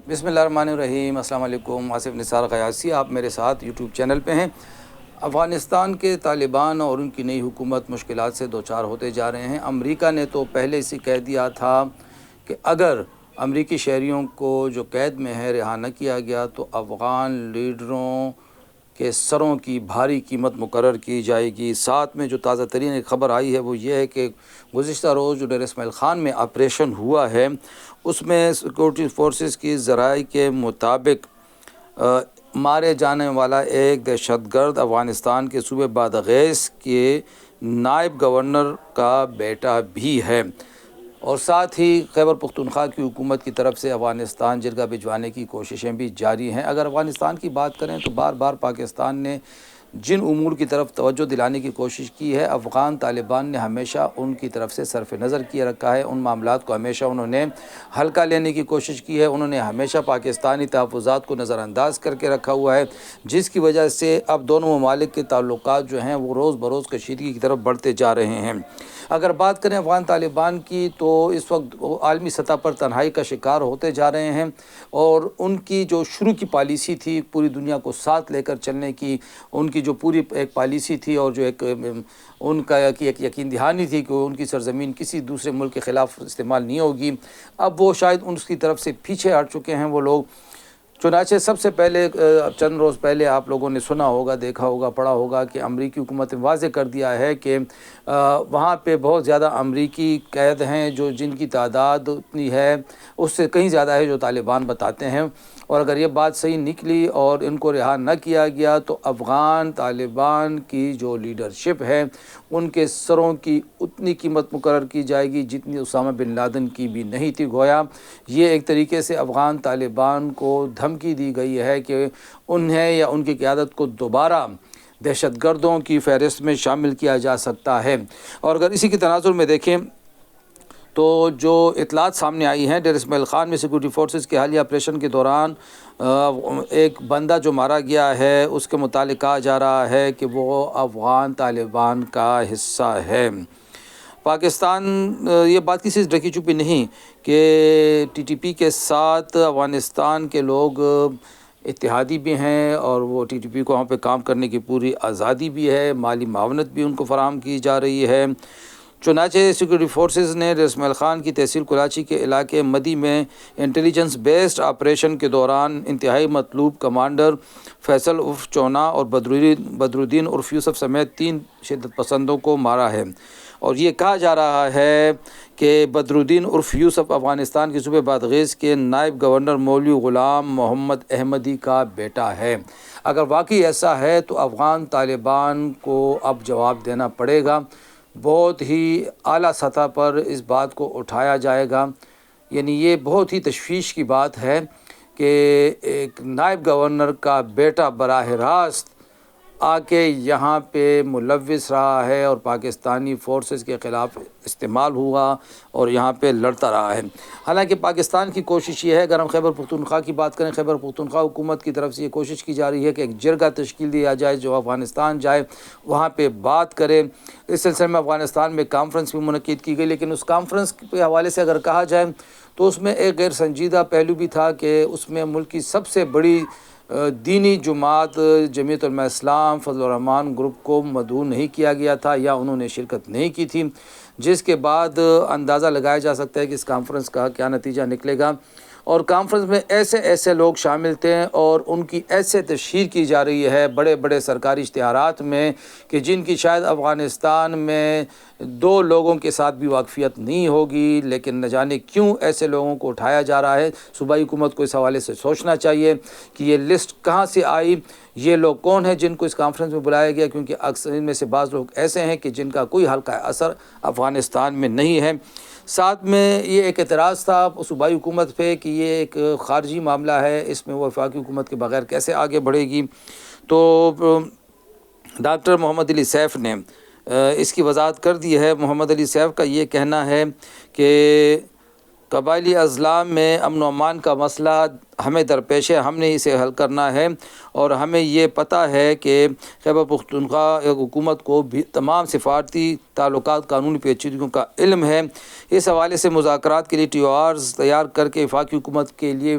بسم اللہ الرحمن الرحیم۔ السلام علیکم۔ آصف نثار قیاسی آپ میرے ساتھ یوٹیوب چینل پہ ہیں۔ افغانستان کے طالبان اور ان کی نئی حکومت مشکلات سے دوچار ہوتے جا رہے ہیں۔ امریکہ نے تو پہلے سے کہہ دیا تھا کہ اگر امریکی شہریوں کو جو قید میں ہے رہا نہ کیا گیا تو افغان لیڈروں کے سروں کی بھاری قیمت مقرر کی جائے گی۔ ساتھ میں جو تازہ ترین ایک خبر آئی ہے وہ یہ ہے کہ گزشتہ روز جو ڈیر اسماعیل خان میں آپریشن ہوا ہے اس میں سیکورٹی فورسز کی ذرائع کے مطابق مارے جانے والا ایک دہشت گرد افغانستان کے صوبے بادغیس کے نائب گورنر کا بیٹا بھی ہے، اور ساتھ ہی خیبر پختونخوا کی حکومت کی طرف سے افغانستان جرگہ بھجوانے کی کوششیں بھی جاری ہیں۔ اگر افغانستان کی بات کریں تو بار بار پاکستان نے جن امور کی طرف توجہ دلانے کی کوشش کی ہے، افغان طالبان نے ہمیشہ ان کی طرف سے صرف نظر کیے رکھا ہے۔ ان معاملات کو ہمیشہ انہوں نے ہلکا لینے کی کوشش کی ہے۔ انہوں نے ہمیشہ پاکستانی تحفظات کو نظر انداز کر کے رکھا ہوا ہے، جس کی وجہ سے اب دونوں ممالک کے تعلقات جو ہیں وہ روز بروز کشیدگی کی طرف بڑھتے جا رہے ہیں۔ اگر بات کریں افغان طالبان کی تو اس وقت عالمی سطح پر تنہائی کا شکار ہوتے جا رہے ہیں، اور ان کی جو شروع کی پالیسی تھی پوری دنیا کو ساتھ لے کر چلنے کی، ان کی جو پوری ایک پالیسی تھی اور جو ایک ان کا ایک یقین دہانی تھی کہ ان کی سرزمین کسی دوسرے ملک کے خلاف استعمال نہیں ہوگی، اب وہ شاید ان کی طرف سے پیچھے ہٹ چکے ہیں وہ لوگ۔ چنانچہ سب سے پہلے چند روز پہلے آپ لوگوں نے سنا ہوگا، دیکھا ہوگا، پڑھا ہوگا کہ امریکی حکومت نے واضح کر دیا ہے کہ وہاں پہ بہت زیادہ امریکی قید ہیں، جن کی تعداد اتنی ہے اس سے کہیں زیادہ ہے جو طالبان بتاتے ہیں، اور اگر یہ بات صحیح نکلی اور ان کو رہا نہ کیا گیا تو افغان طالبان کی جو لیڈرشپ ہے ان کے سروں کی اتنی قیمت مقرر کی جائے گی جتنی اسامہ بن لادن کی بھی نہیں تھی۔ گویا یہ ایک طریقے سے افغان طالبان کو دھمکی دی گئی ہے کہ انہیں یا ان کی قیادت کو دوبارہ دہشت گردوں کی فہرست میں شامل کیا جا سکتا ہے۔ اور اگر اسی کے تناظر میں دیکھیں تو جو اطلاعات سامنے آئی ہیں، ڈیر اسماعیل خان میں سیکورٹی فورسز کے حالیہ آپریشن کے دوران ایک بندہ جو مارا گیا ہے اس کے متعلق کہا جا رہا ہے کہ وہ افغان طالبان کا حصہ ہے۔ پاکستان یہ بات کسی سے ڈھکی چھپی نہیں کہ ٹی ٹی پی کے ساتھ افغانستان کے لوگ اتحادی بھی ہیں، اور وہ ٹی ٹی پی کو وہاں پہ کام کرنے کی پوری آزادی بھی ہے، مالی معاونت بھی ان کو فراہم کی جا رہی ہے۔ چنانچہ سیکورٹی فورسز نے ڈیر اسماعیل خان کی تحصیل کلاچی کے علاقے مدی میں انٹیلیجنس بیسڈ آپریشن کے دوران انتہائی مطلوب کمانڈر فیصل عرف چونا اور بدرالدین عرف یوسف سمیت 3 شدت پسندوں کو مارا ہے، اور یہ کہا جا رہا ہے کہ بدرالدین عرف یوسف افغانستان کے صوبے بادغیس کے نائب گورنر مولوی غلام محمد احمدی کا بیٹا ہے۔ اگر واقعی ایسا ہے تو افغان طالبان کو اب جواب دینا پڑے گا، بہت ہی اعلیٰ سطح پر اس بات کو اٹھایا جائے گا۔ یعنی یہ بہت ہی تشویش کی بات ہے کہ ایک نائب گورنر کا بیٹا براہ راست آ کے یہاں پہ ملوث رہا ہے اور پاکستانی فورسز کے خلاف استعمال ہوا اور یہاں پہ لڑتا رہا ہے۔ حالانکہ پاکستان کی کوشش یہ ہے، اگر ہم خیبر پختونخوا کی بات کریں، خیبر پختونخوا حکومت کی طرف سے یہ کوشش کی جا رہی ہے کہ ایک جرگہ تشکیل دیا جائے جو افغانستان جائے، وہاں پہ بات کرے۔ اس سلسلے میں افغانستان میں کانفرنس بھی منعقد کی گئی، لیکن اس کانفرنس کے حوالے سے اگر کہا جائے تو اس میں ایک غیر سنجیدہ پہلو بھی تھا کہ اس میں ملک کی سب سے بڑی دینی جماعت جمعیت علماء اسلام فضل الرحمان گروپ کو مدعو نہیں کیا گیا تھا، یا انہوں نے شرکت نہیں کی تھی، جس کے بعد اندازہ لگایا جا سکتا ہے کہ اس کانفرنس کا کیا نتیجہ نکلے گا۔ اور کانفرنس میں ایسے لوگ شامل تھے اور ان کی ایسے تشہیر کی جا رہی ہے بڑے بڑے سرکاری اشتہارات میں کہ جن کی شاید افغانستان میں 2 لوگوں کے ساتھ بھی واقفیت نہیں ہوگی، لیکن نہ جانے کیوں ایسے لوگوں کو اٹھایا جا رہا ہے۔ صوبائی حکومت کو اس حوالے سے سوچنا چاہیے کہ یہ لسٹ کہاں سے آئی، یہ لوگ کون ہیں جن کو اس کانفرنس میں بلایا گیا، کیونکہ اکثر ان میں سے بعض لوگ ایسے ہیں کہ جن کا کوئی حلقہ اثر افغانستان میں نہیں ہے۔ ساتھ میں یہ ایک اعتراض تھا صوبائی حکومت پہ کہ یہ ایک خارجی معاملہ ہے، اس میں وہ وفاقی حکومت کے بغیر کیسے آگے بڑھے گی۔ تو ڈاکٹر محمد علی سیف نے اس کی وضاحت کر دی ہے۔ محمد علی سیف کا یہ کہنا ہے کہ قبائلی اضلاع میں امن و امان کا مسئلہ ہمیں درپیش ہے، ہم نے اسے حل کرنا ہے، اور ہمیں یہ پتہ ہے کہ خیبر پختونخوا حکومت کو بھی تمام سفارتی تعلقات قانونی پیچیدگیوں کا علم ہے۔ اس حوالے سے مذاکرات کے لیے ٹی او آرز تیار کر کے وفاقی حکومت کے لیے